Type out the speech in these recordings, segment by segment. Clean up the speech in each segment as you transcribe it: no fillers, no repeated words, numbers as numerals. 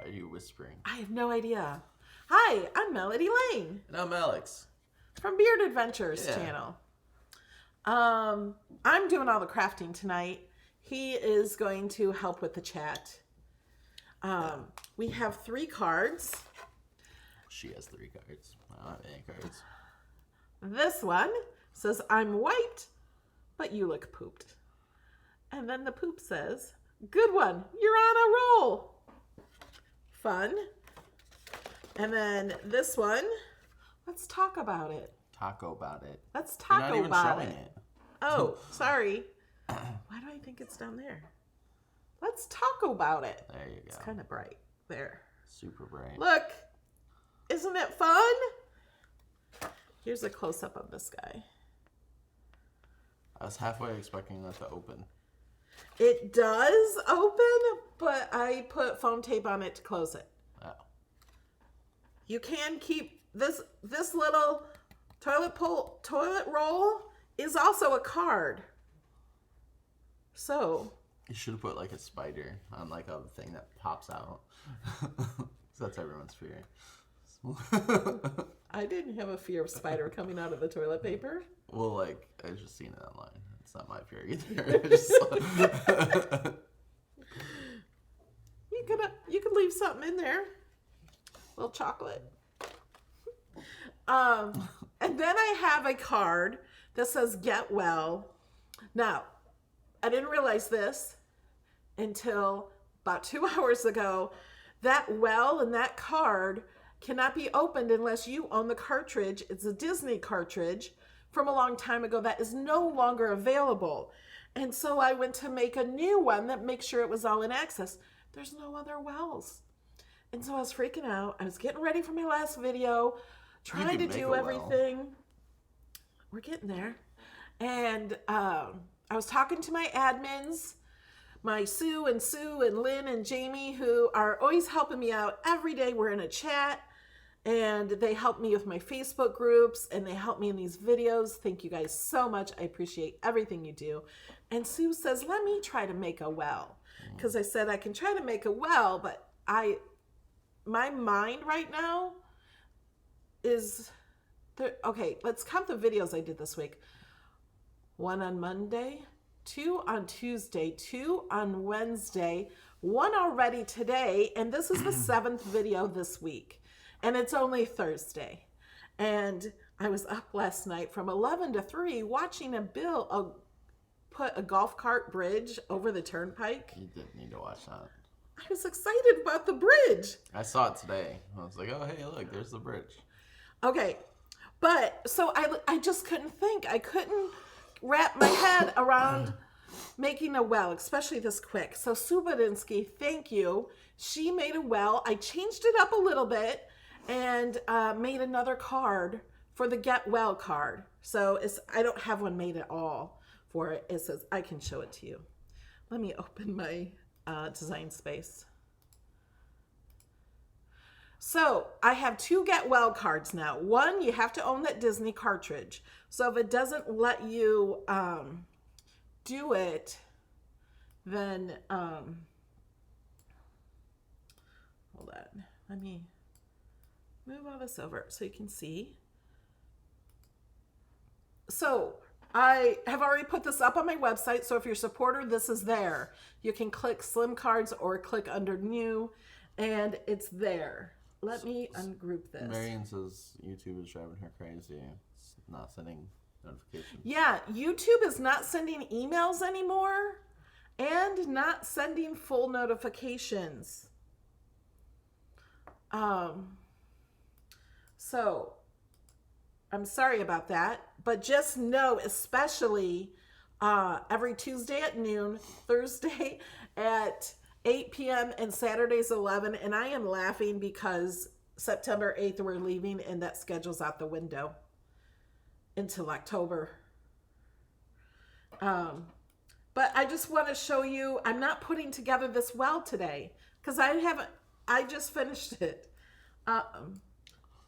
are you whispering? I have no idea. Hi, I'm Melody Lane. And I'm Alex. From Beard Adventures channel. I'm doing all the crafting tonight. He is going to help with the chat. We have 3 cards. She has 3 cards. I don't have any cards. This one says, I'm wiped, but you look pooped. And then the poop says, good one, you're on a roll. Fun. And then this one, let's talk about it. Taco about it. Let's talk You're not even about showing it. Oh, sorry. Why do I think it's down there? Let's talk about it. There you go. It's kind of bright. There. Super bright. Look. Isn't it fun? Here's a close-up of this guy. I was halfway expecting that to open. It does open, but I put foam tape on it to close it. Oh. You can keep this little toilet roll is also a card. So You should have put like a spider on like a thing that pops out. That's everyone's fear. I didn't have a fear of spider coming out of the toilet paper. Well, like, I just seen it online. It's not my fear either. You could leave something in there. A little chocolate. And then I have a card that says get well. Now, I didn't realize this until about 2 hours ago. That well and that card cannot be opened unless you own the cartridge. It's a Disney cartridge from a long time ago that is no longer available. And so I went to make a new one that makes sure it was all in access. There's no other wells. And so I was freaking out. I was getting ready for my last video, trying to do everything. Well. We're getting there. And I was talking to my admins, my Sue and Lynn and Jamie, who are always helping me out every day. We're in a chat, and they help me with my Facebook groups, and they help me in these videos. Thank you guys so much. I appreciate everything you do. And Sue says, let me try to make a well. Because I said I can try to make a well, but my mind right now is, okay, let's count the videos I did this week. 1 on Monday, 2 on Tuesday, 2 on Wednesday, 1 already today, and this is the 7th video this week. And it's only Thursday. And I was up last night from 11 to 3 watching put a golf cart bridge over the turnpike. You didn't need to watch that. I was excited about the bridge. I saw it today. I was like, oh, hey, look, there's the bridge. Okay. But so I just couldn't think. I couldn't wrap my head around making a well, especially this quick. So Sue Badinsky, thank you. She made a well. I changed it up a little bit and made another card for the Get Well card. So I don't have one made at all for it. It says, I can show it to you. Let me open my design space. So I have 2 Get Well cards now. One, you have to own that Disney cartridge. So if it doesn't let you do it, then hold on. Let me move all this over so you can see. So I have already put this up on my website. So if you're a supporter, this is there. You can click Slim Cards or click under New, and it's there. Let me ungroup this. Marion says YouTube is driving her crazy. It's not sending notifications. Yeah, YouTube is not sending emails anymore and not sending full notifications. So I'm sorry about that, but just know, especially every Tuesday at noon, Thursday at 8 p.m. and Saturdays 11. And I am laughing because September 8th we're leaving and that schedule's out the window until October. But I just want to show you, I'm not putting together this well today because I just finished it.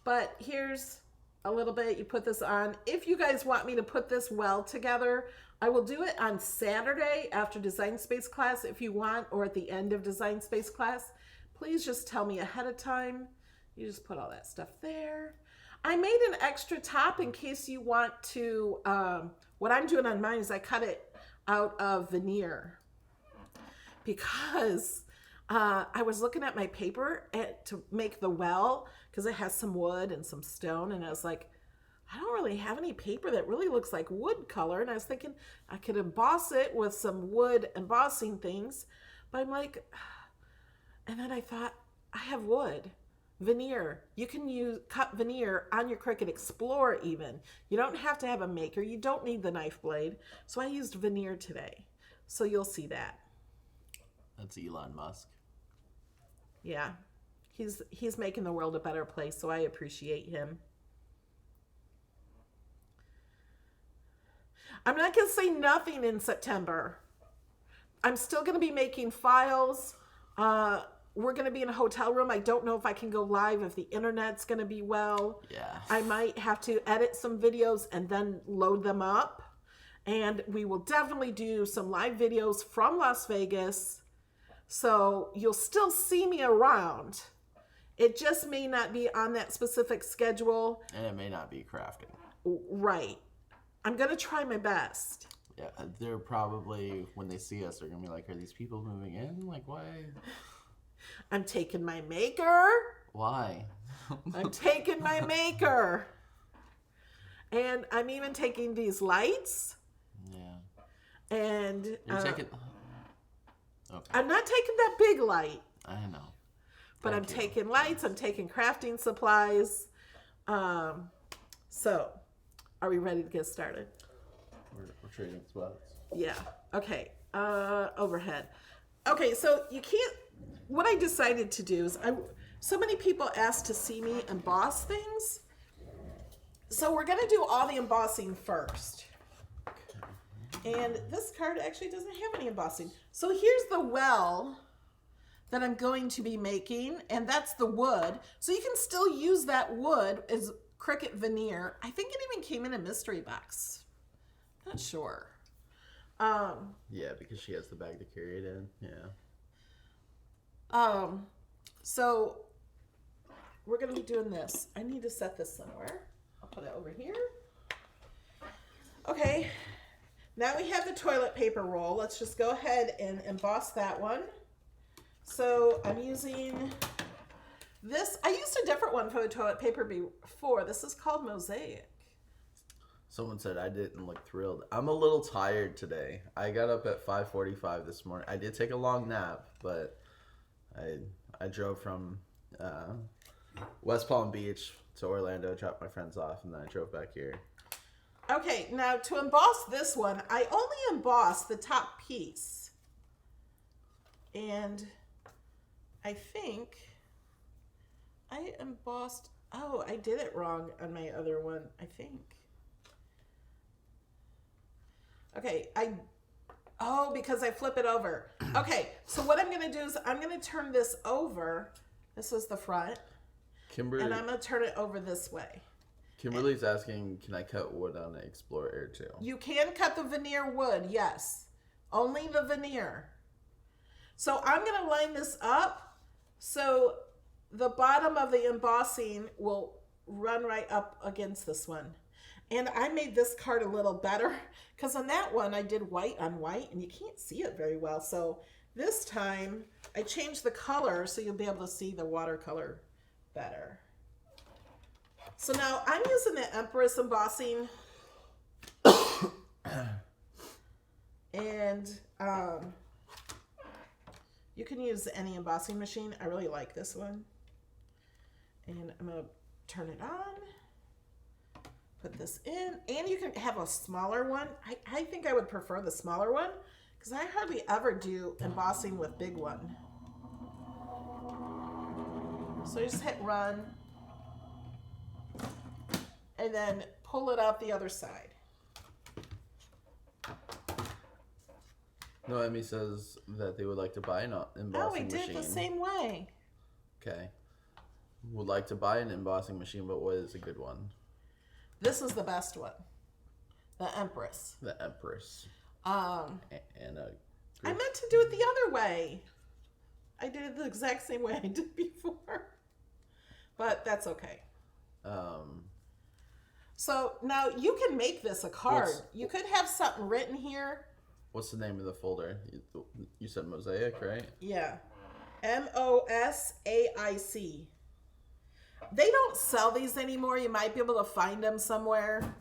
But here's a little bit. You put this on. If you guys want me to put this well together, I will do it on Saturday after Design Space class if you want, or at the end of Design Space class. please just tell me ahead of time. You just put all that stuff there. I made an extra top in case you want to, what I'm doing on mine is I cut it out of veneer because I was looking at my paper to make the well because it has some wood and some stone, and I was like, I don't really have any paper that really looks like wood color, and I was thinking I could emboss it with some wood embossing things, but I'm like, and then I thought, I have wood. Veneer. You can cut veneer on your Cricut Explorer even. You don't have to have a maker. You don't need the knife blade. So I used veneer today. So you'll see that. That's Elon Musk. Yeah. He's making the world a better place, so I appreciate him. I'm not going to say nothing in September. I'm still going to be making files. We're going to be in a hotel room. I don't know if I can go live, if the internet's going to be well. Yeah. I might have to edit some videos and then load them up. And we will definitely do some live videos from Las Vegas. So you'll still see me around. It just may not be on that specific schedule. And it may not be crafting. Right. I'm going to try my best. Yeah, they're probably, when they see us, they're going to be like, are these people moving in? Like, why? I'm taking my maker. Why? I'm taking my maker. And I'm even taking these lights. Yeah. And You're taking... Okay. I'm not taking that big light. I know. But Thank I'm you. taking lights. I'm taking crafting supplies. So, are we ready to get started? We're trading spots. Yeah. Okay. Overhead. Okay, so you can't... What I decided to do is, so many people asked to see me emboss things. So we're going to do all the embossing first. And this card actually doesn't have any embossing. So here's the well that I'm going to be making, and that's the wood. So you can still use that wood as Cricut veneer. I think it even came in a mystery box. Not sure. Yeah, because she has the bag to carry it in. Yeah. So we're going to be doing this. I need to set this somewhere. I'll put it over here. Okay. Now we have the toilet paper roll. Let's just go ahead and emboss that one. So I'm using this. I used a different one for the toilet paper before. This is called Mosaic. Someone said I didn't look thrilled. I'm a little tired today. I got up at 5:45 this morning. I did take a long nap, but I drove from West Palm Beach to Orlando, dropped my friends off, and then I drove back here. Okay, now to emboss this one, I only embossed the top piece. And I think I embossed, oh, I did it wrong on my other one, I think. Okay, because I flip it over. Okay, so what I'm going to do is I'm going to turn this over. This is the front. Kimberly, And I'm going to turn it over this way. Kimberly's asking, can I cut wood on the Explorer Air 2? You can cut the veneer wood, yes. Only the veneer. So I'm going to line this up so the bottom of the embossing will run right up against this one. And I made this card a little better because on that one I did white on white and you can't see it very well. So this time I changed the color so you'll be able to see the watercolor better. So now I'm using the Empress embossing. And you can use any embossing machine. I really like this one. And I'm going to turn it on. Put this in. And you can have a smaller one. I think I would prefer the smaller one because I hardly ever do embossing with big one. So you just hit run. And then pull it out the other side. Noemi says that they would like to buy an embossing machine. Oh, we did the same way. Okay. Would like to buy an embossing machine, but what is a good one? This is the best one. The Empress. The Empress. I And a meant to do it the other way. I did it the exact same way I did before. But that's okay. So now you can make this a card. You could have something written here. What's the name of the folder? You said Mosaic, right? Yeah. Mosaic. They don't sell these anymore. You might be able to find them somewhere,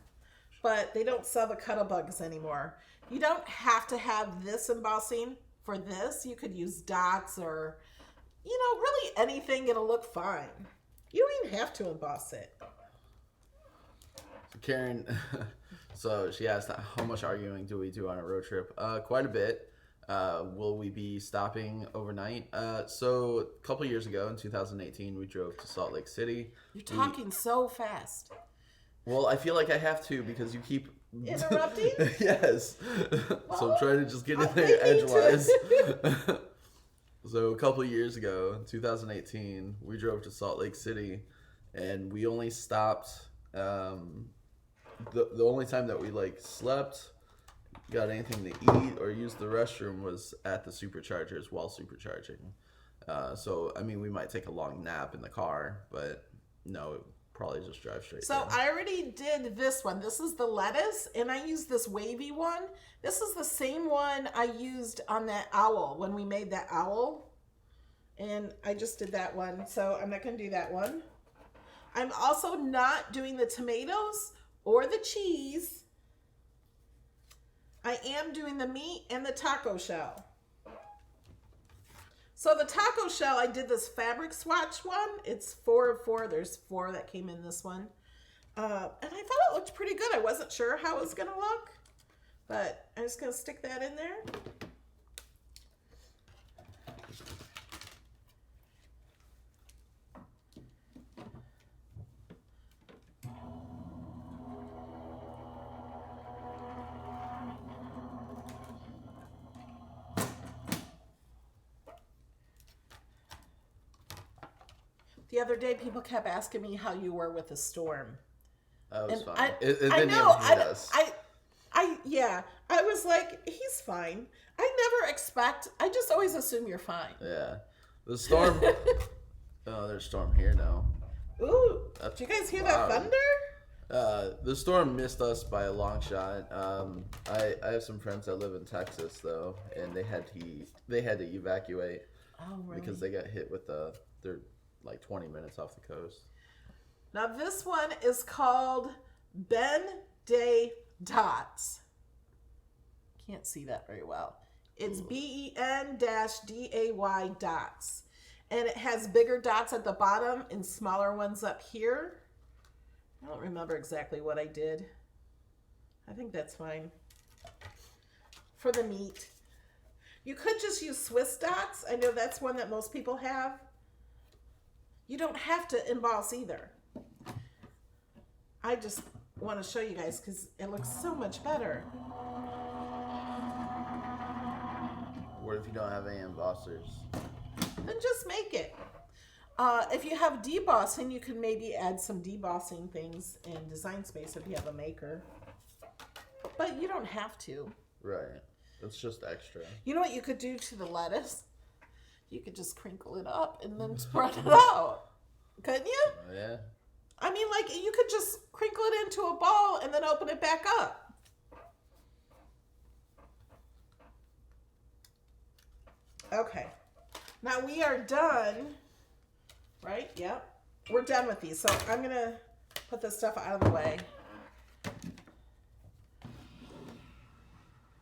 but they don't sell the Cuddlebugs anymore. You don't have to have this embossing for this. You could use dots or, really anything. It'll look fine. You don't even have to emboss it. So Karen, so she asked, how much arguing do we do on a road trip? Quite a bit. Will we be stopping overnight? So a couple years ago in 2018, we drove to Salt Lake City. You're talking so fast. Well, I feel like I have to because you keep interrupting. Yes. Well, so I'm trying to just get in there edgewise. So a couple years ago, in 2018, we drove to Salt Lake City, and we only stopped. The only time that we slept, got anything to eat, or used the restroom was at the superchargers while supercharging. So I mean, we might take a long nap in the car, but no, probably just drive straight. So there. I already did this one. This is the lettuce, and I used this wavy one. This is the same one I used on that owl when we made that owl. And I just did that one, so I'm not going to do that one. I'm also not doing the tomatoes or the cheese. I am doing the meat and the taco shell. So the taco shell, I did this fabric swatch one. It's 4 of 4. There's 4 that came in this one. And I thought it looked pretty good. I wasn't sure how it was going to look, but I'm just going to stick that in there. The other day, people kept asking me how you were with the storm. That was fine. I didn't know. even hit us. I was like, he's fine. I just always assume you're fine. Yeah. The storm. Oh, there's a storm here now. Ooh. Did you guys hear that thunder? The storm missed us by a long shot. I have some friends that live in Texas though, and they had to evacuate. Oh, really? Because they got hit with they're like 20 minutes off the coast. Now this one is called Ben Day Dots. Can't see that very well. It's BEN-DAY dots. And it has bigger dots at the bottom and smaller ones up here. I don't remember exactly what I did. I think that's fine. For the meat. You could just use Swiss dots. I know that's one that most people have. You don't have to emboss either. I just want to show you guys because it looks so much better. What if you don't have any embossers? Then just make it. If you have debossing, you can maybe add some debossing things in Design Space if you have a maker. But you don't have to. Right. It's just extra. You know what you could do to the lettuce? You could just crinkle it up and then spread it out. Couldn't you? Yeah. I mean, like, you could just crinkle it into a ball and then open it back up. Okay. Now we are done. Right? Yep. We're done with these. So I'm going to put this stuff out of the way.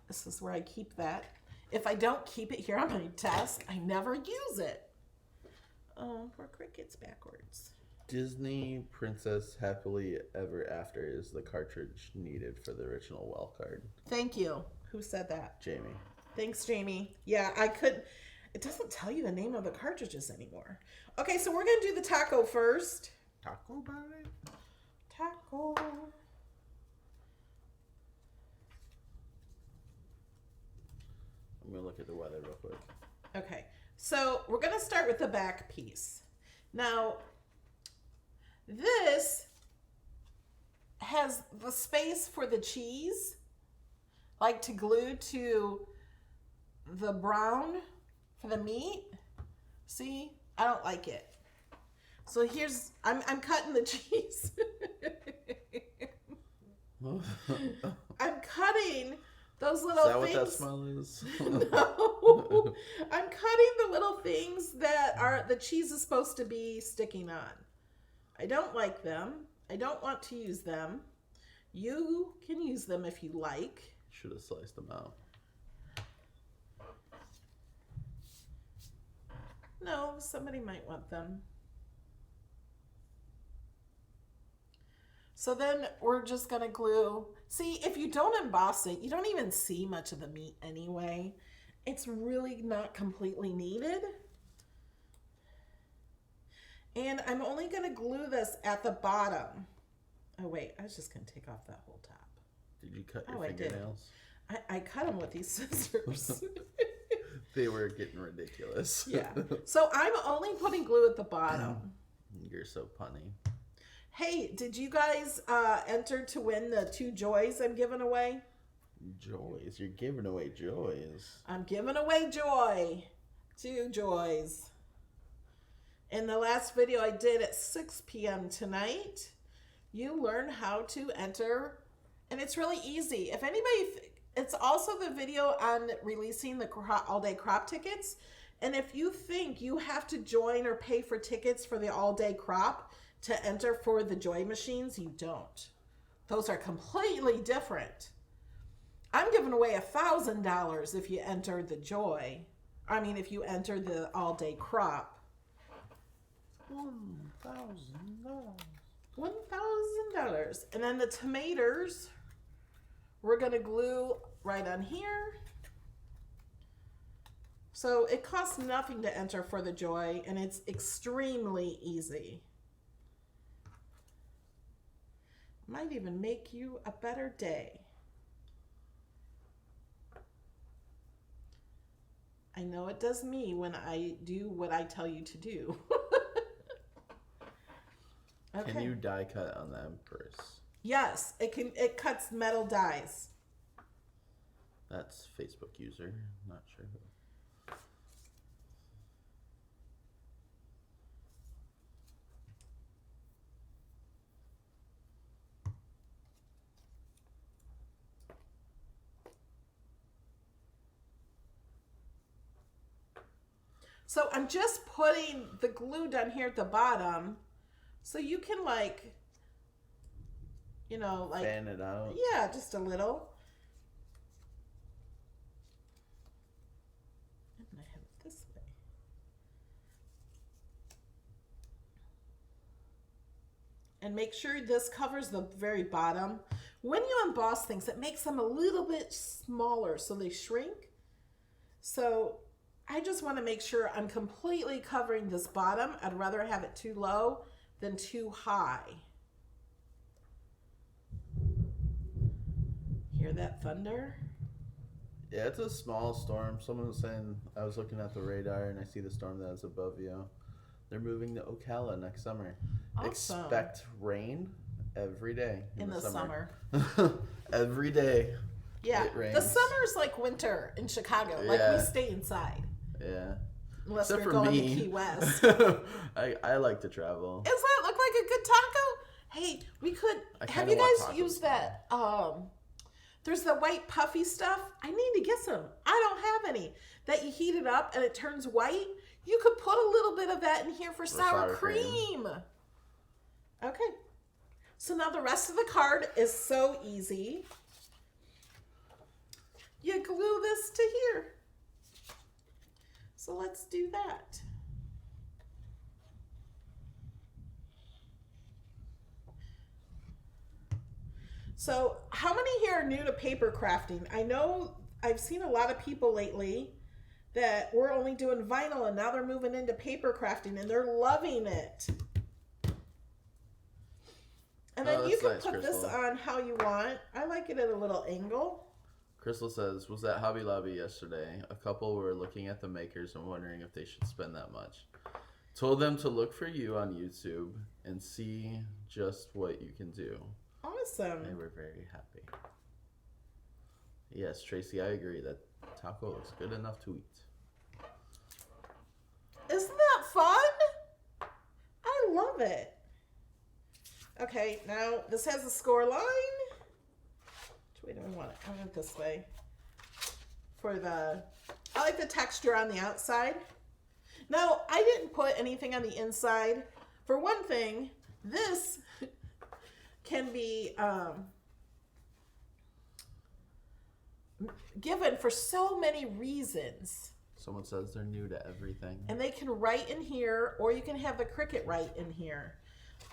This is where I keep that. If I don't keep it here on my desk, I never use it. Oh, poor Cricut's backwards. Disney Princess Happily Ever After is the cartridge needed for the original well card. Thank you. Who said that? Jamie. Thanks, Jamie. Yeah, I could. It doesn't tell you the name of the cartridges anymore. Okay, so we're going to do the taco first. Taco bite? Taco. I'm going to look at the weather real quick. Okay, so we're going to start with the back piece. Now, this has the space for the cheese, like to glue to the brown for the meat. See, I don't like it. So here's, I'm cutting the cheese. I'm cutting those little things. Is that things. what that smell is? No. I'm cutting the little things that are the cheese is supposed to be sticking on. I don't like them. I don't want to use them. You can use them if you like. Should have sliced them out. No, somebody might want them. So then we're just going to glue. See, if you don't emboss it, you don't even see much of the meat anyway. It's really not completely needed. And I'm only going to glue this at the bottom. Oh, wait, I was just going to take off that whole top. Did you cut your fingernails? I cut them with these scissors. They were getting ridiculous. Yeah. So I'm only putting glue at the bottom. You're so punny. Hey, did you guys enter to win the 2 joys I'm giving away? Joys? You're giving away joys. I'm giving away joy. 2 joys. In the last video I did at 6 p.m. tonight, you learn how to enter, and it's really easy. If anybody, it's also the video on releasing the all-day crop tickets, and if you think you have to join or pay for tickets for the all-day crop to enter for the joy machines, you don't. Those are completely different. I'm giving away $1,000 if you enter the joy. I mean, if you enter the all-day crop. $1,000. $1,000. And then the tomatoes, we're going to glue right on here. So it costs nothing to enter for the joy, and it's extremely easy. Might even make you a better day. I know it does me when I do what I tell you to do. Okay. Can you die cut on the Empress? Yes, it can. It cuts metal dies. That's Facebook user. Not sure who. So I'm just putting the glue down here at the bottom, so you can like, you know, like fan it out. Yeah, just a little. And I have it this way. And make sure this covers the very bottom. When you emboss things, it makes them a little bit smaller, so they shrink. So I just want to make sure I'm completely covering this bottom. I'd rather have it too low than too high. Hear that thunder? Yeah, it's a small storm. Someone was saying, I was looking at the radar and I see the storm that is above you. They're moving to Ocala next summer. Awesome. Expect rain every day in the summer. Every day. Yeah, it rains. The summer's like winter in Chicago. Like we stay inside. Yeah. Unless Except we're for going me. to Key West. I like to travel. Does that look like a good taco? Hey, we could. Have you guys used that? There's the white puffy stuff. I need to get some. I don't have any. That you heat it up and it turns white. You could put a little bit of that in here for sour cream. Okay. So now the rest of the card is so easy. You glue this to here. So let's do that. So how many here are new to paper crafting? I know I've seen a lot of people lately that were only doing vinyl and now they're moving into paper crafting and they're loving it. And then you can nice, put Crystal. this on how you want. I like it at a little angle. Crystal says, was at Hobby Lobby yesterday. A couple were looking at the makers and wondering if they should spend that much. Told them to look for you on YouTube and see just what you can do. Awesome. They were very happy. Yes, Tracy, I agree that taco looks good enough to eat. Isn't love it. Okay, now this has a score line. Which way do I want it? I want it this way. I like the texture on the outside. Now, I didn't put anything on the inside. For one thing, this can be given for so many reasons. Someone says they're new to everything. And they can write in here, or you can have the Cricut write in here.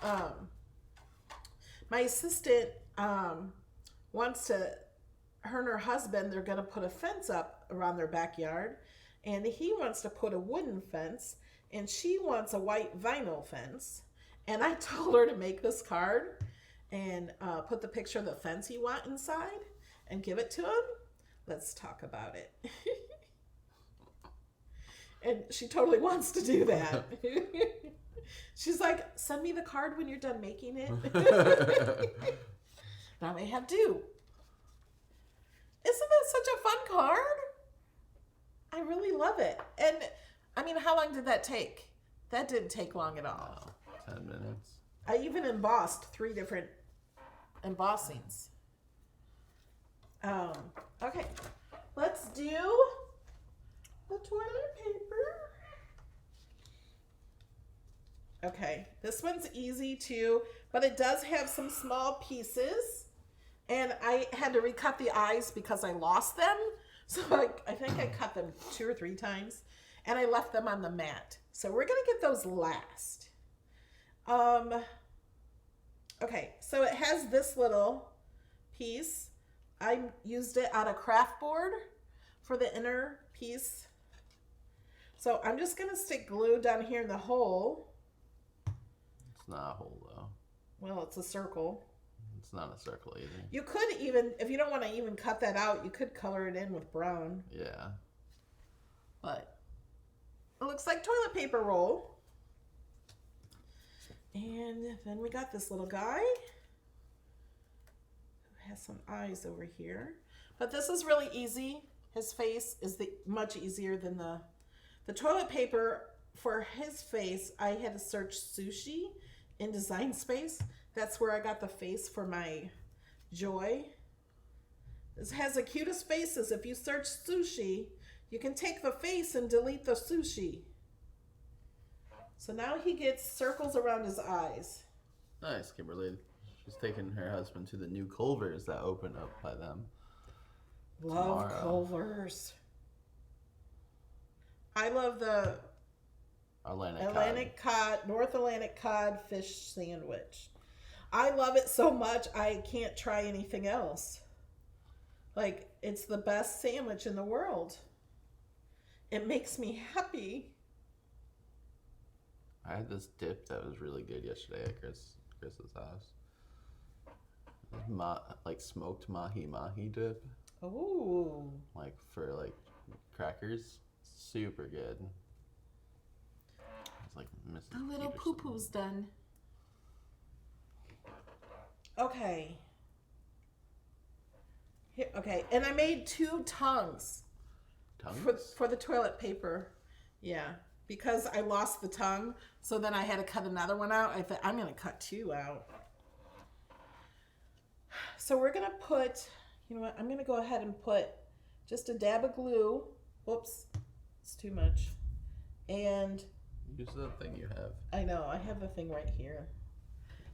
My assistant wants to, her and her husband, they're going to put a fence up around their backyard. And he wants to put a wooden fence, and she wants a white vinyl fence. And I told her to make this card and put the picture of the fence you want inside and give it to him. Let's talk about it. And she totally wants to do that. She's like, send me the card when you're done making it. Now I have due. Isn't that such a fun card? I really love it. And I mean, how long did that take? That didn't take long at all. No, 10 minutes. I even embossed 3 different embossings. Okay, let's do the toilet paper. Okay, this one's easy too, but it does have some small pieces. And I had to recut the eyes because I lost them. So I think I cut them 2 or 3 times. And I left them on the mat. So we're going to get those last. Okay, so it has this little piece. I used it on a craft board for the inner piece. So I'm just going to stick glue down here in the hole. It's not a hole though. Well, it's a circle. It's not a circle either. You could even, if you don't want to even cut that out, you could color it in with brown. Yeah. But it looks like toilet paper roll. And then we got this little guy who has some eyes over here. But this is really easy. His face is much easier than the toilet paper. For his face, I had to search sushi in Design Space. That's where I got the face for my Joy. This has the cutest faces. If you search sushi, you can take the face and delete the sushi. So now he gets circles around his eyes. Nice, Kimberly. She's taking her husband to the new Culvers that open up by them. Love tomorrow. Culvers. I love the North Atlantic cod fish sandwich. I love it so much I can't try anything else. Like, it's the best sandwich in the world. It makes me happy. I had this dip that was really good yesterday at Chris's house. Like smoked mahi dip. Oh. Like for like crackers. Super good. It's like Mrs. The little Peterson. poo-poo's done. Okay. Here, okay, and I made 2 tongues. Tongues? For the toilet paper. Yeah, because I lost the tongue, so then I had to cut another one out. I thought, I'm going to cut 2 out. So we're going to put, you know what, I'm going to go ahead and put just a dab of glue. Whoops, it's too much. And Use the thing you have. I know, I have the thing right here.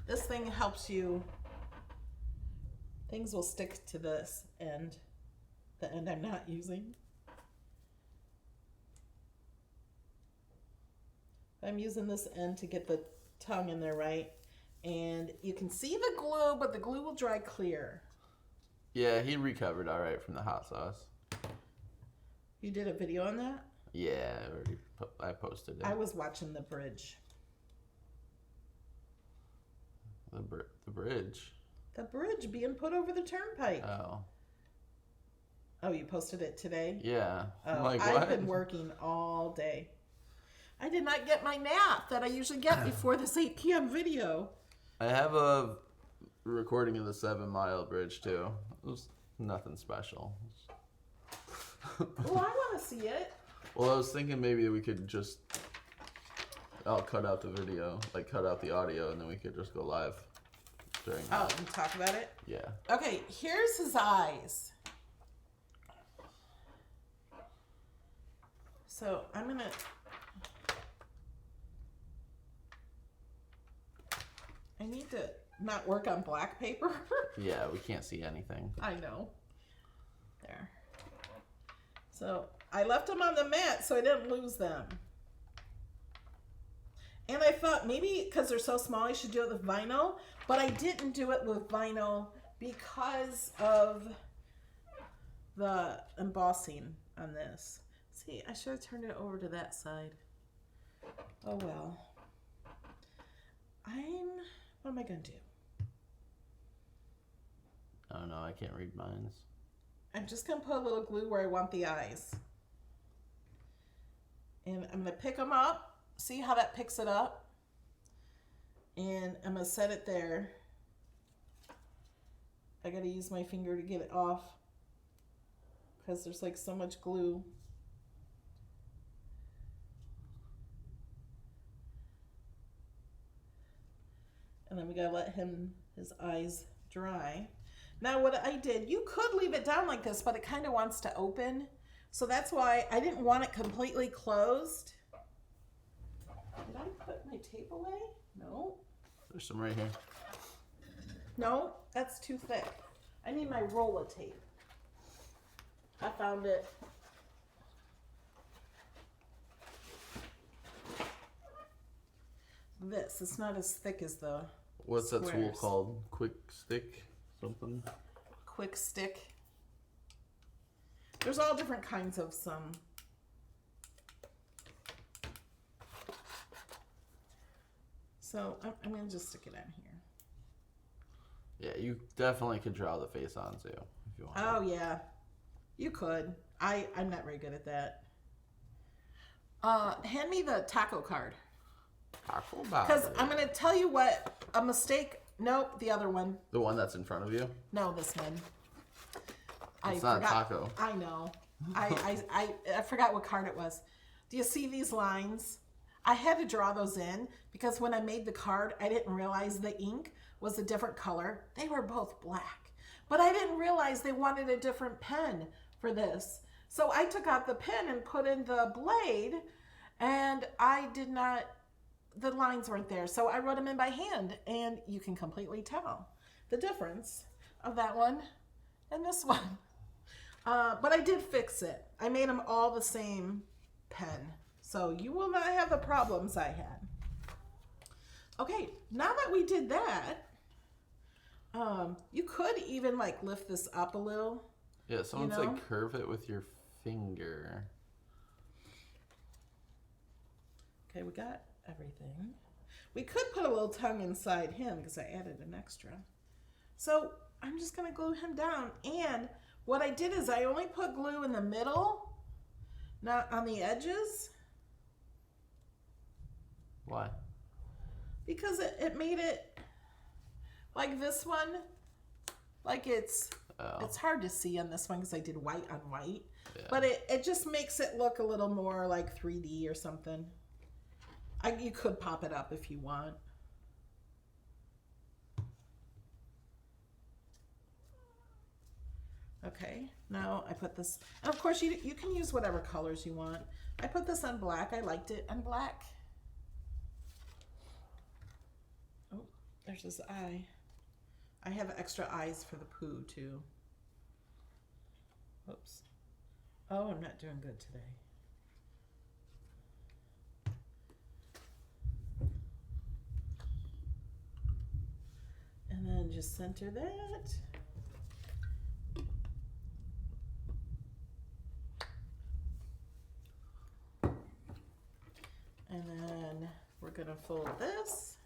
This thing helps you, things will stick to this end, the end I'm not using. I'm using this end to get the tongue in there right. And you can see the glue, but the glue will dry clear. Yeah, he recovered all right from the hot sauce. You did a video on that? Yeah, I posted it. I was watching the bridge. The bridge. The bridge being put over the turnpike. Oh. Oh, you posted it today? Yeah. Oh, Like, I've what? been working all day. I did not get my nap that I usually get before this 8 p.m. video. I have a recording of the 7 Mile Bridge too. It was nothing special. Well, I want to see it. Well, I was thinking maybe we could just I'll cut out the video, like cut out the audio, and then we could just go live during Oh, that. and talk about it? Yeah. Okay, here's his eyes. So I'm gonna... I need to not work on black paper. Yeah, we can't see anything. I know. There. So I left them on the mat so I didn't lose them. And I thought maybe because they're so small I should do it with vinyl, but I didn't do it with vinyl because of the embossing on this. See, I should have turned it over to that side. Oh well. What am I gonna do? Oh no, I can't read mine. I'm just gonna put a little glue where I want the eyes. And I'm gonna pick them up. See how that picks it up? And I'm gonna set it there. I gotta use my finger to get it off because there's like so much glue. And then we gotta let his eyes dry. Now what I did, you could leave it down like this, but it kind of wants to open. So that's why I didn't want it completely closed. Did I put my tape away? No. There's some right here. No, that's too thick. I need my roll of tape. I found it. It's not as thick as the What's that tool squares. called? Quick stick? Something? Quick stick. There's all different kinds of some. So I'm going to just stick it on here. Yeah, you definitely could draw the face on too if you want. Oh yeah, you could. I'm not very good at that. Hand me the taco card. Taco Bell. Because I'm going to tell you what a mistake. Nope, the other one. The one that's in front of you? No, this one. It's not taco. I know. I forgot what card it was. Do you see these lines? I had to draw those in because when I made the card, I didn't realize the ink was a different color. They were both black, but I didn't realize they wanted a different pen for this. So I took out the pen and put in the blade, and the lines weren't there. So I wrote them in by hand, and you can completely tell the difference of that one and this one. But I did fix it. I made them all the same pen. So you will not have the problems I had. Okay, now that we did that, you could even like lift this up a little. Yeah, someone said curve it with your finger. Okay, we got everything. We could put a little tongue inside him because I added an extra. So I'm just gonna glue him down. And what I did is I only put glue in the middle, not on the edges. Why? Because it made it like this one, like it's hard to see on this one because I did white on white. Yeah. But it just makes it look a little more like 3D or something. You could pop it up if you want. Okay, now I put this, and of course you can use whatever colors you want. I put this on black. I liked it on black. Oh, there's his eye. I have extra eyes for the poo too. Whoops. Oh, I'm not doing good today. And then just center that. And then we're gonna fold this.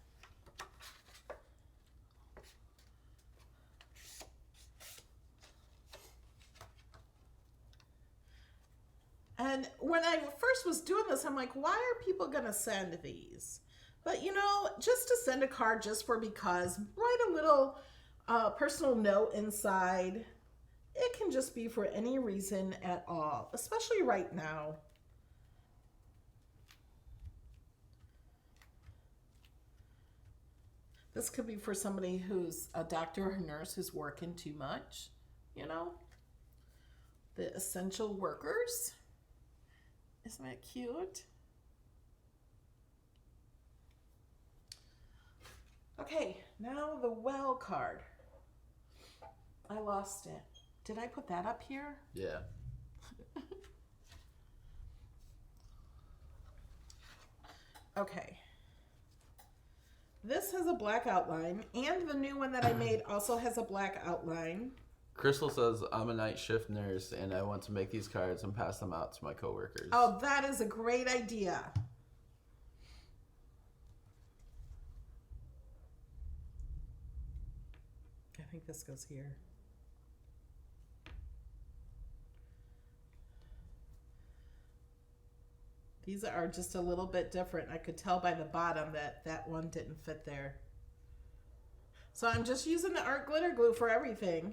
And when I first was doing this, I'm like, why are people gonna send these? But you know, just to send a card just for because, write a little personal note inside. It can just be for any reason at all, especially right now. This could be for somebody who's a doctor or a nurse who's working too much, you know? The essential workers. Isn't that cute? Okay, now the well card. I lost it. Did I put that up here? Yeah. Okay. This has a black outline, and the new one that I made also has a black outline. Crystal says, I'm a night shift nurse, and I want to make these cards and pass them out to my coworkers. Oh, that is a great idea. I think this goes here. These are just a little bit different. I could tell by the bottom that that one didn't fit there. So I'm just using the art glitter glue for everything.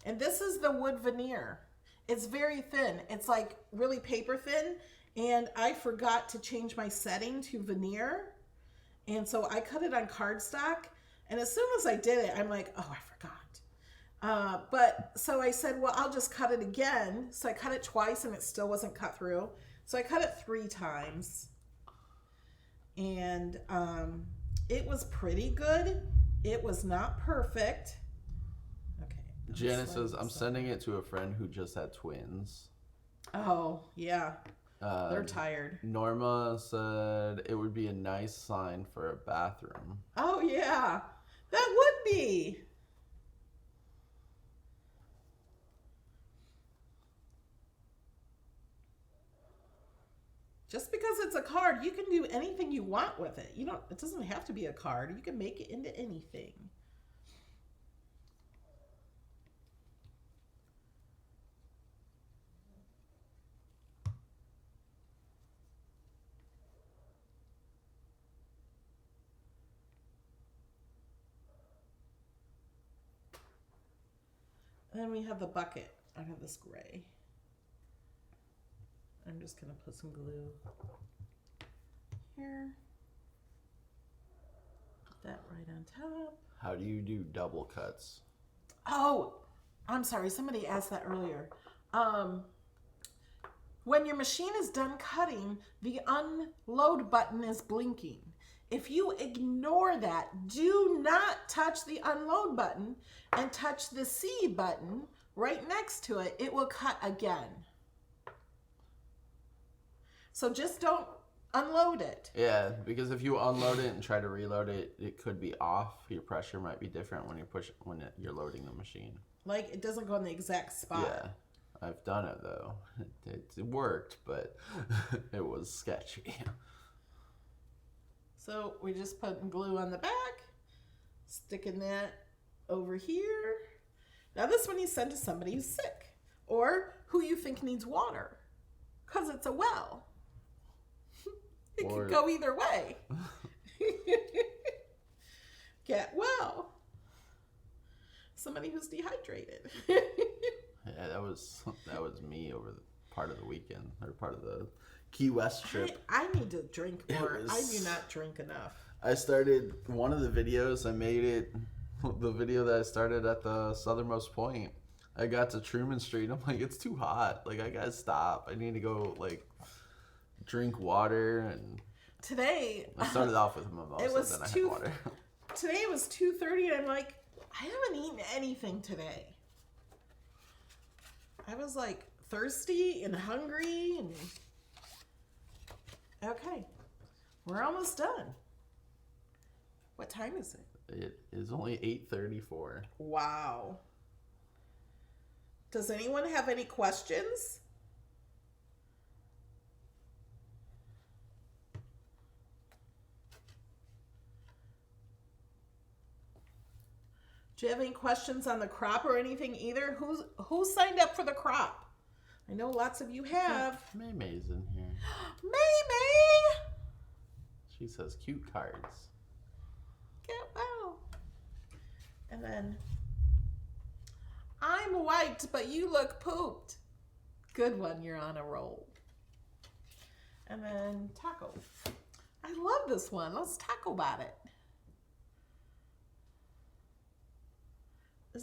And this is the wood veneer. It's very thin. It's like really paper thin. And I forgot to change my setting to veneer. And so I cut it on cardstock. And as soon as I did it, I'm like, oh, I forgot. But so I said, well, I'll just cut it again. So I cut it twice and it still wasn't cut through. So I cut it 3 times. And it was pretty good. It was not perfect. Okay. Janice says, I'm sending it to a friend who just had twins. Oh, yeah. They're tired. Norma said it would be a nice sign for a bathroom. Oh, yeah. That would be. Just because it's a card, you can do anything you want with it. It doesn't have to be a card. You can make it into anything. And then we have the bucket. I have this gray. I'm just going to put some glue here. Put that right on top. How do you do double cuts? Oh, I'm sorry. Somebody asked that earlier. When your machine is done cutting, the unload button is blinking. If you ignore that, do not touch the unload button and touch the C button right next to it. It will cut again. So just don't unload it. Yeah, because if you unload it and try to reload it, it could be off. Your pressure might be different when you're loading the machine. Like it doesn't go in the exact spot. Yeah, I've done it though. It worked, but it was sketchy. So we're just putting glue on the back, sticking that over here. Now this one you send to somebody who's sick or who you think needs water because it's a well. It could go either way. Get well. Somebody who's dehydrated. Yeah, that was me over the part of the weekend or part of the Key West trip. I need to drink more. I do not drink enough. I started one of the videos. I made it the video that I started at the southernmost point. I got to Truman Street. I'm like, it's too hot. Like, I gotta stop. I need to go drink water. And today I started off with mimosa. It was then I had water. Today it was 2:30, and I'm like, I haven't eaten anything today. I was like thirsty and hungry, and okay, we're almost done. What time is it? It is only 8:34. Wow. Does anyone have any questions? Do you have any questions on the crop or anything either? Who signed up for the crop? I know lots of you have. Maymay's in here. Maymay! She says cute cards. Get well. And then, I'm white, but you look pooped. Good one, you're on a roll. And then taco. I love this one. Let's talk about it.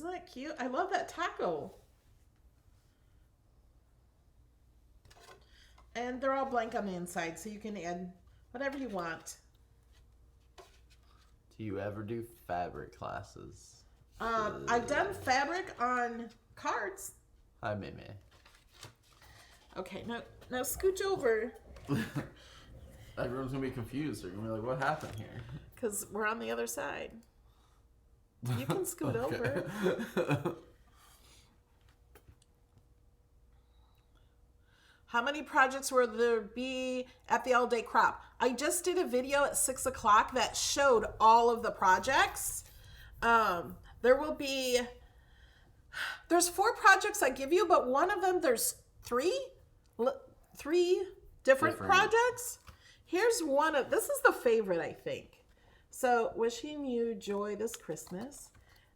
Isn't that cute? I love that taco. And they're all blank on the inside, so you can add whatever you want. Do you ever do fabric classes? I've done fabric on cards. Hi, Mimi. Okay, now scooch over. Everyone's gonna be confused. They're gonna be like, "What happened here?" Because we're on the other side. You can scoot over. How many projects will there be at the all-day crop? I just did a video at 6 o'clock that showed all of the projects. There's 4 projects I give you, but one of them, there's three different projects. Here's one of, this is the favorite, I think. So, wishing you joy this Christmas.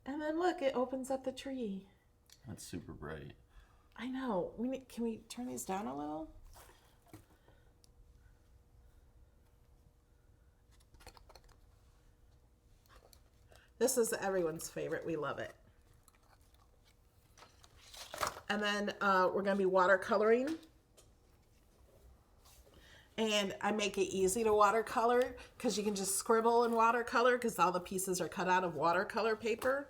And then look, it opens up the tree. That's super bright. I know. Can we turn these down a little? This is everyone's favorite. We love it. And then we're going to be watercoloring. And I make it easy to watercolor because you can just scribble in watercolor because all the pieces are cut out of watercolor paper.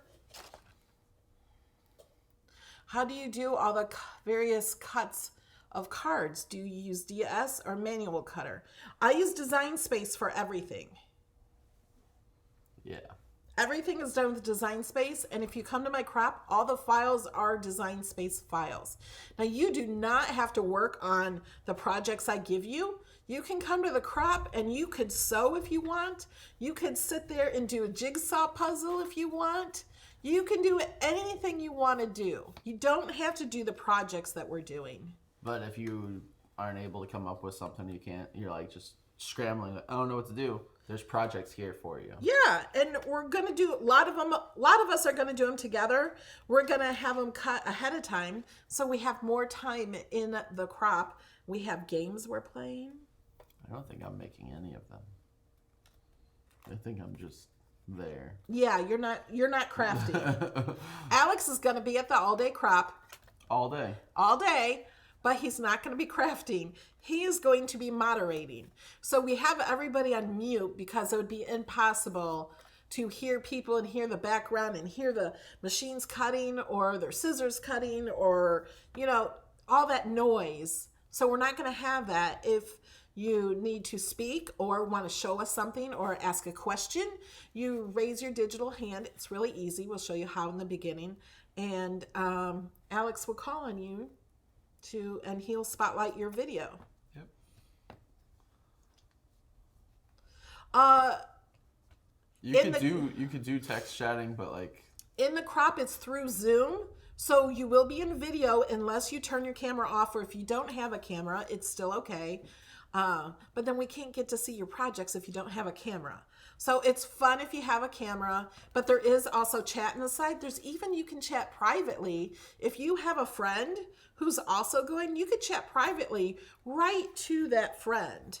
How do you do all the various cuts of cards? Do you use DS or manual cutter? I use Design Space for everything. Yeah. Everything is done with Design Space, and if you come to my crop, all the files are Design Space files. Now, you do not have to work on the projects I give you. You can come to the crop and you could sew if you want. You could sit there and do a jigsaw puzzle if you want. You can do anything you want to do. You don't have to do the projects that we're doing. But if you aren't able to come up with something, you're like just scrambling. I don't know what to do. There's projects here for you. Yeah, and we're going to do a lot of us are going to do them together. We're going to have them cut ahead of time so we have more time in the crop. We have games we're playing. I don't think I'm making any of them. I think I'm just there. Yeah, you're not crafting. Alex is going to be at the all-day crop. All day. All day, but he's not going to be crafting. He is going to be moderating. So we have everybody on mute because it would be impossible to hear people and hear the background and hear the machines cutting or their scissors cutting or, all that noise. So we're not going to have that. If you need to speak or want to show us something or ask a question, you raise your digital hand. It's really easy. We'll show you how in the beginning. And Alex will call on you and he'll spotlight your video. Yep. You could do text chatting, but like in the crop, it's through Zoom. So you will be in video unless you turn your camera off, or if you don't have a camera, it's still okay. But then we can't get to see your projects if you don't have a camera. So it's fun if you have a camera, but there is also chat on the side. You can chat privately. If you have a friend who's also going, you could chat privately right to that friend.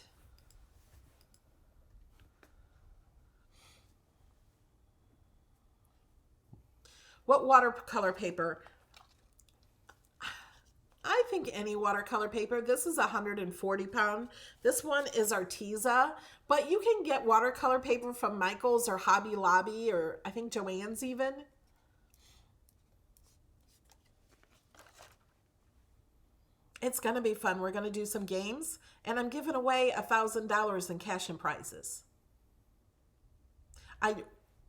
What watercolor paper? I think any watercolor paper. This is 140 pound. This one is Arteza, but you can get watercolor paper from Michael's or Hobby Lobby or I think Joann's even. It's going to be fun. We're going to do some games and I'm giving away $1,000 in cash and prizes.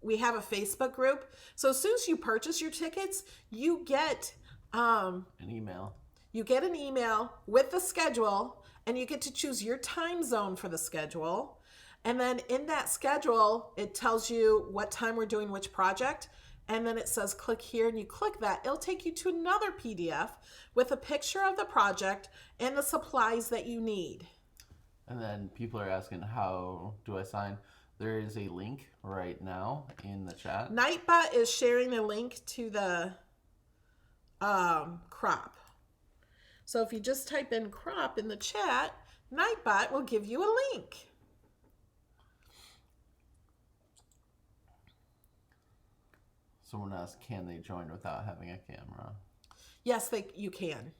We have a Facebook group. So as soon as you purchase your tickets, you get an email. You get an email with the schedule and you get to choose your time zone for the schedule. And then in that schedule, it tells you what time we're doing which project. And then it says click here and you click that. It'll take you to another PDF with a picture of the project and the supplies that you need. And then people are asking, how do I sign? There is a link right now in the chat. Nightbot is sharing a link to the crop. So if you just type in crop in the chat, Nightbot will give you a link. Someone asked, can they join without having a camera? Yes, you can.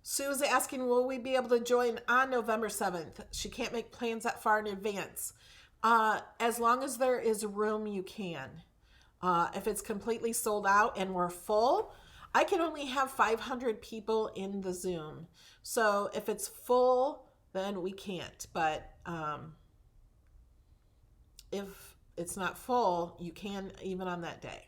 Sue's asking, will we be able to join on November 7th? She can't make plans that far in advance. As long as there is room, you can. If it's completely sold out and we're full, I can only have 500 people in the Zoom. So if it's full, then we can't. But if it's not full, you can even on that day.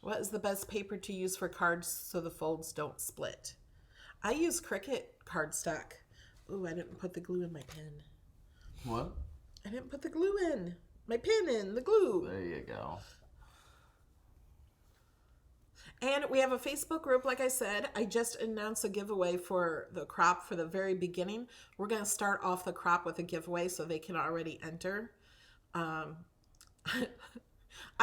What is the best paper to use for cards so the folds don't split? I use Cricut cardstock. Ooh, I didn't put the glue in my pen. What? I didn't put the glue in. My pen in, the glue. There you go. And we have a Facebook group, like I said. I just announced a giveaway for the crop for the very beginning. We're going to start off the crop with a giveaway so they can already enter. I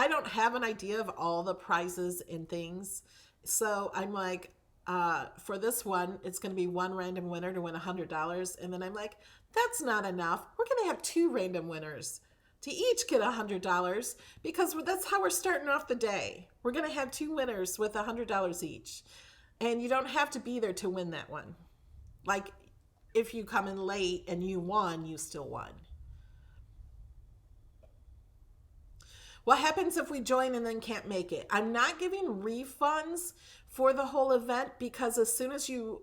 don't have an idea of all the prizes and things. So I'm like, for this one, it's going to be one random winner to win $100. And then I'm like, that's not enough. We're going to have 2 random winners to each get $100 because that's how we're starting off the day. We're going to have 2 winners with $100 each. And you don't have to be there to win that one. Like if you come in late and you won, you still won. What happens if we join and then can't make it? I'm not giving refunds for the whole event because as soon as you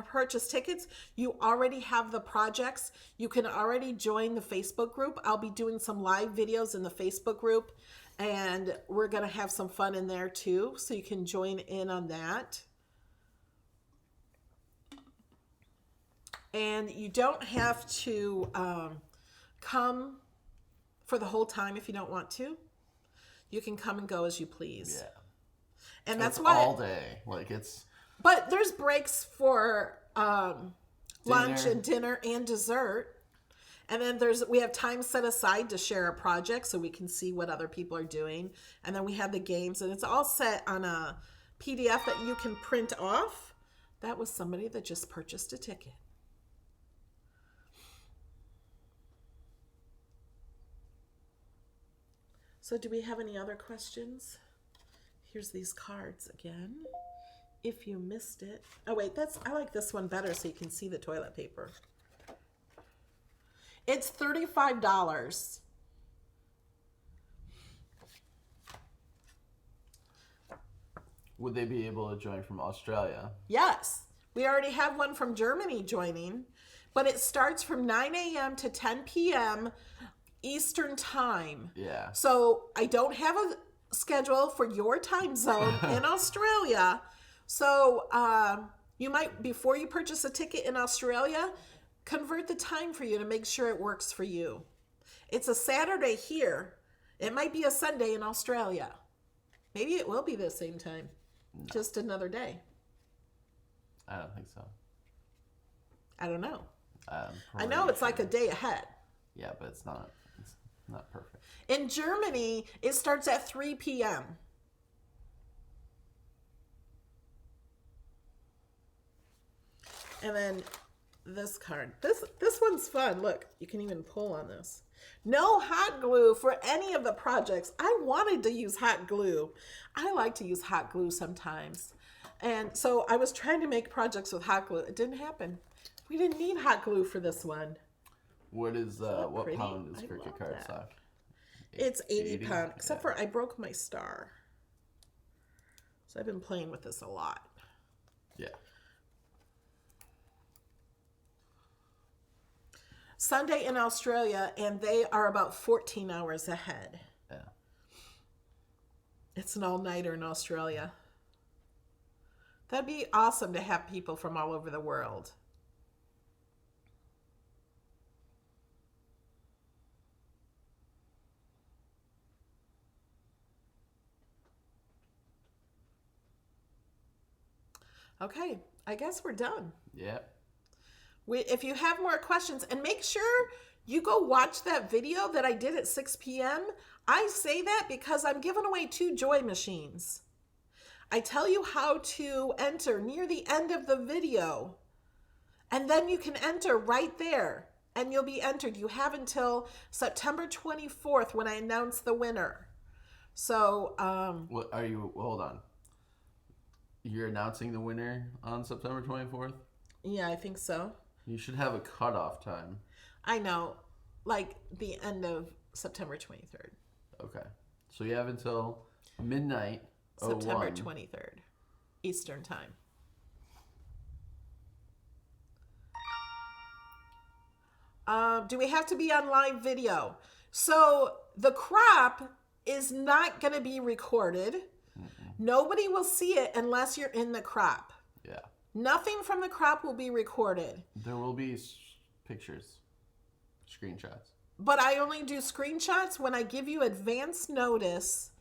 purchase tickets, you already have the projects. You can already join the Facebook group. I'll be doing some live videos in the Facebook group and we're going to have some fun in there too. So you can join in on that. And you don't have to come for the whole time if you don't want to. You can come and go as you please. Yeah. And that's it's why all day. Like it's. But there's breaks for lunch and dinner and dessert. And then we have time set aside to share a project so we can see what other people are doing. And then we have the games and it's all set on a PDF that you can print off. That was somebody that just purchased a ticket. So do we have any other questions? Here's these cards again. If you missed it. Oh wait, I like this one better so you can see the toilet paper. It's $35. Would they be able to join from Australia? Yes. We already have one from Germany joining, but it starts from 9 a.m. to 10 p.m. Eastern time. Yeah. So I don't have a schedule for your time zone in Australia. So you might, before you purchase a ticket in Australia, convert the time for you to make sure it works for you. It's a Saturday here. It might be a Sunday in Australia. Maybe it will be the same time. No. Just another day. I don't think so. I don't know. I know it's like a day ahead. Yeah, but it's not perfect. In Germany, it starts at 3 p.m. And then this card. This one's fun. Look, you can even pull on this. No hot glue for any of the projects. I wanted to use hot glue. I like to use hot glue sometimes. And so I was trying to make projects with hot glue. It didn't happen. We didn't need hot glue for this one. What pound is Cricut cardstock? It's 80 pounds, except for I broke my star. So I've been playing with this a lot. Yeah. Sunday in Australia, and they are about 14 hours ahead. Yeah. It's an all-nighter in Australia. That'd be awesome to have people from all over the world. Okay, I guess we're done. Yep. If you have more questions, and make sure you go watch that video that I did at 6 p.m. I say that because I'm giving away 2 joy machines. I tell you how to enter near the end of the video. And then you can enter right there, and you'll be entered. You have until September 24th when I announce the winner. So, What are you? Hold on. You're announcing the winner on September 24th? yeah, I think so. You should have a cutoff time. I know, like the end of September 23rd. Okay. So you have until midnight. September 01. 23rd, Eastern Time. Do we have to be on live video? So the crop is not going to be recorded. Nobody will see it unless you're in the crop. Yeah. Nothing from the crop will be recorded. There will be pictures, screenshots. But I only do screenshots when I give you advance notice.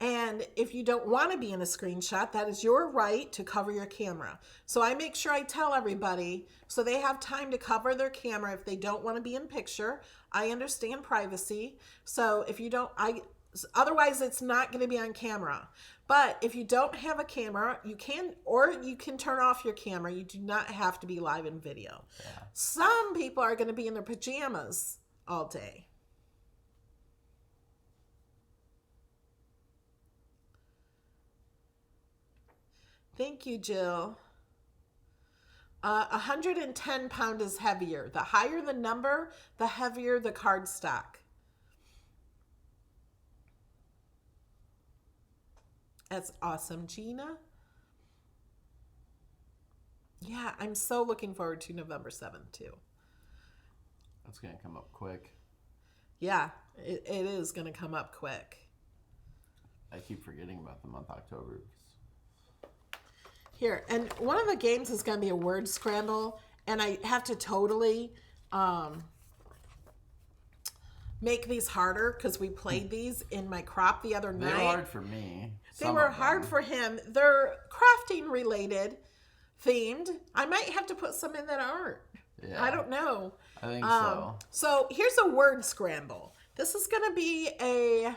And if you don't want to be in a screenshot, that is your right to cover your camera. So I make sure I tell everybody so they have time to cover their camera if they don't want to be in picture. I understand privacy. So if you don't, otherwise it's not going to be on camera. But if you don't have a camera, you can turn off your camera. You do not have to be live in video. Yeah. Some people are going to be in their pajamas all day. Thank you, Jill. 110 pound is heavier. The higher the number, the heavier the cardstock. That's awesome, Gina. Yeah, I'm so looking forward to November 7th, too. That's going to come up quick. Yeah, it is going to come up quick. I keep forgetting about the month October. Here, and one of the games is going to be a word scramble, and I have to totally make these harder because we played these in my crop the other night. They were hard for me. They were hard for him. They're crafting related, themed. I might have to put some in that aren't. Yeah. I don't know. I think so. So here's a word scramble. This is going to be a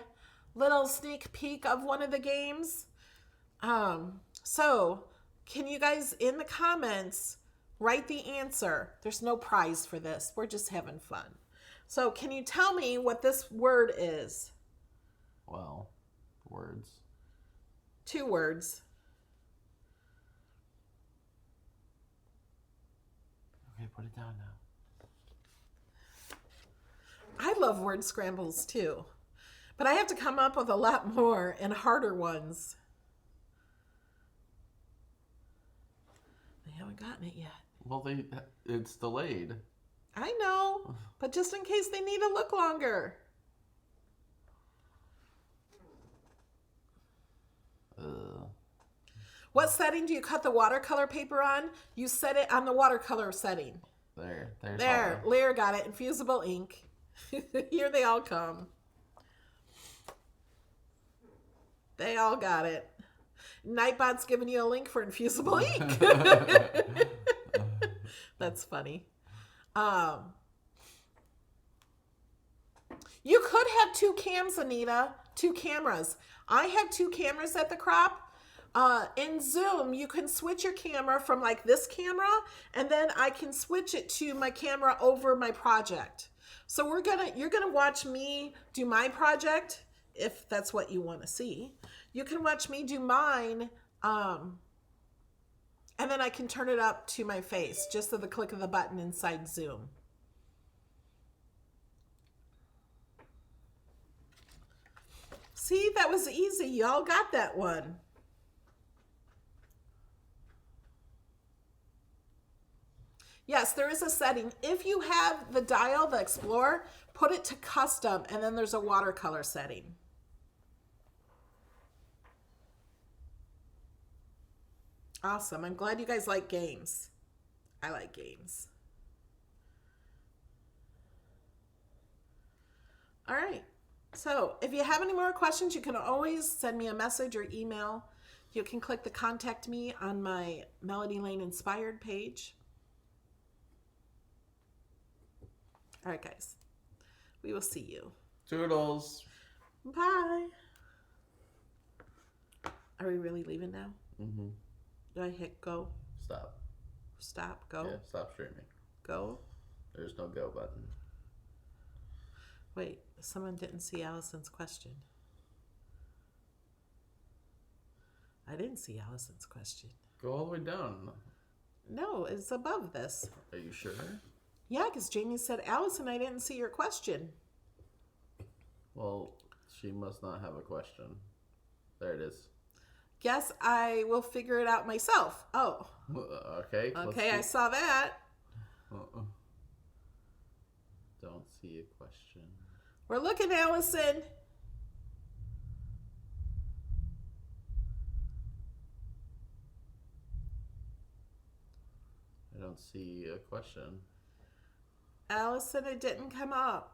little sneak peek of one of the games. So can you guys in the comments write the answer? There's no prize for this. We're just having fun. So can you tell me what this word is? Well, words. 2 words. Okay, put it down now. I love word scrambles too, but I have to come up with a lot more and harder ones. They haven't gotten it yet. Well, it's delayed. I know, but just in case they need to look longer. What setting do you cut the watercolor paper on? You set it on the watercolor setting. There. Lear got it. Infusible ink. Here they all come. They all got it. Nightbot's giving you a link for infusible ink. That's funny. You could have 2 cams, Anita. 2 cameras. I have 2 cameras at the crop. In Zoom, you can switch your camera from like this camera, and then I can switch it to my camera over my project. So you're gonna watch me do my project, if that's what you want to see. You can watch me do mine, and then I can turn it up to my face just at the click of the button inside Zoom. See, that was easy. Y'all got that one. Yes, there is a setting. If you have the dial, the Explorer, put it to custom, and then there's a watercolor setting. Awesome. I'm glad you guys like games. I like games. All right. So if you have any more questions, you can always send me a message or email. You can click the Contact Me on my Melody Lane Inspired page. All right, guys. We will see you. Toodles. Bye. Are we really leaving now? Mm-hmm. Do I hit go? Stop. Stop. Go. Yeah, stop streaming. Go. There's no go button. Wait, someone didn't see Allison's question. I didn't see Allison's question. Go all the way down. No, it's above this. Are you sure? Yeah, because Jamie said, Allison, I didn't see your question. Well, she must not have a question. There it is. Guess I will figure it out myself. Oh. Okay. Okay, I saw that. Don't see a question. We're looking, Allison. I don't see a question. Allison, it didn't come up.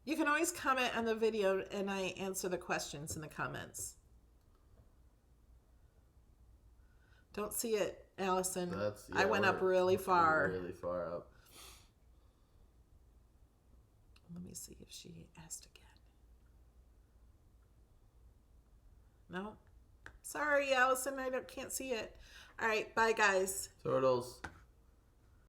You can always comment on the video and I answer the questions in the comments. Don't see it, Allison. I went up really far. Really far up. Let me see if she asked again. No. Sorry, Allison, I can't see it. All right, bye, guys. Turtles.